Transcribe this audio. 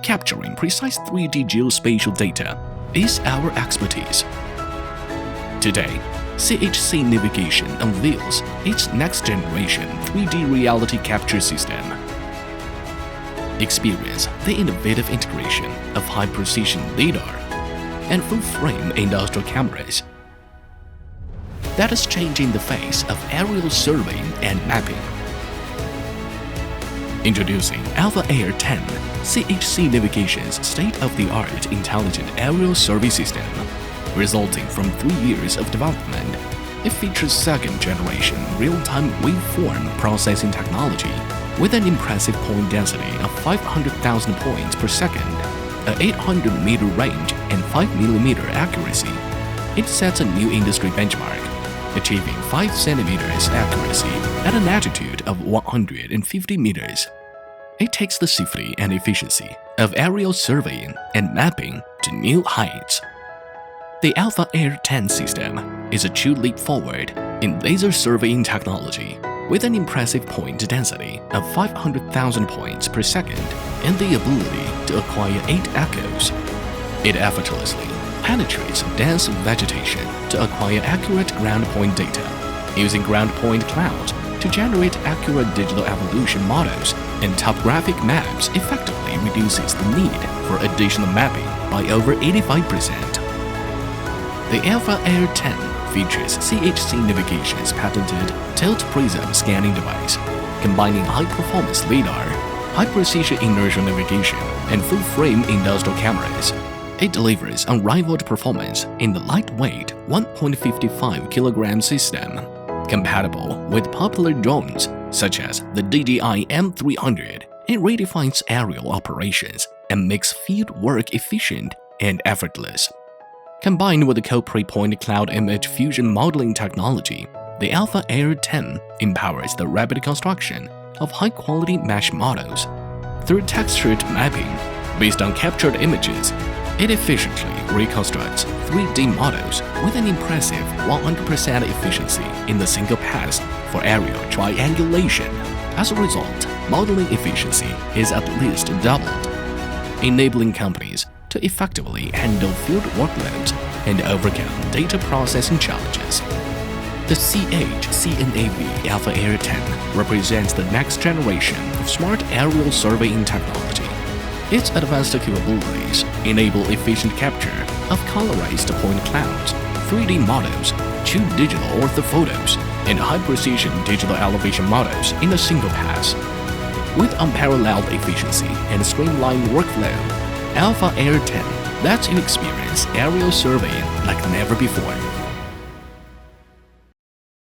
Capturing precise 3D geospatial data is our expertise. Today, CHC Navigation unveils its next-generation 3D reality capture system. Experience the innovative integration of high-precision LiDAR and full-frame industrial cameras that is changing the face of aerial surveying and mapping. Introducing AlphaAir10, CHC Navigation's state-of-the-art intelligent aerial survey system. Resulting from 3 years of development, it features second-generation real-time waveform processing technology with an impressive point density of 500,000 points per second, a 800-meter range, and 5mm accuracy. It sets a new industry benchmark, achieving 5 cm accuracy at an altitude of 150 meters. It takes the safety and efficiency of aerial surveying and mapping to new heights. The AlphaAir10 system is a true leap forward in laser surveying technology with an impressive point density of 500,000 points per second and the ability to acquire 8 echoes. It effortlessly penetrates dense vegetation to acquire accurate ground point data, using ground point clouds to generate accurate digital evolution models, and topographic maps effectively reduces the need for additional mapping by over 85%. The AlphaAir10 features CHC Navigation's patented tilt prism scanning device, combining high-performance LiDAR, high-precision inertial navigation, and full-frame industrial cameras. It delivers unrivaled performance in the lightweight 1.55 kg system, compatible with popular drones such as the DJI M300. It redefines aerial operations and makes field work efficient and effortless. Combined with the Copre Point Cloud Image Fusion modeling technology, the AlphaAir10 empowers the rapid construction of high-quality mesh models. Through textured mapping based on captured images, it efficiently reconstructs 3D models with an impressive 100% efficiency in the single pass for aerial triangulation. As a result, modeling efficiency is at least doubled, enabling companies to effectively handle field workloads and overcome data processing challenges. The CHCNAV AlphaAir10 represents the next generation of smart aerial surveying technology. Its advanced capabilities enable efficient capture of colorized point clouds, 3D models, true digital orthophotos, and high-precision digital elevation models in a single pass. With unparalleled efficiency and streamlined workflow, AlphaAir10 lets you experience aerial surveying like never before.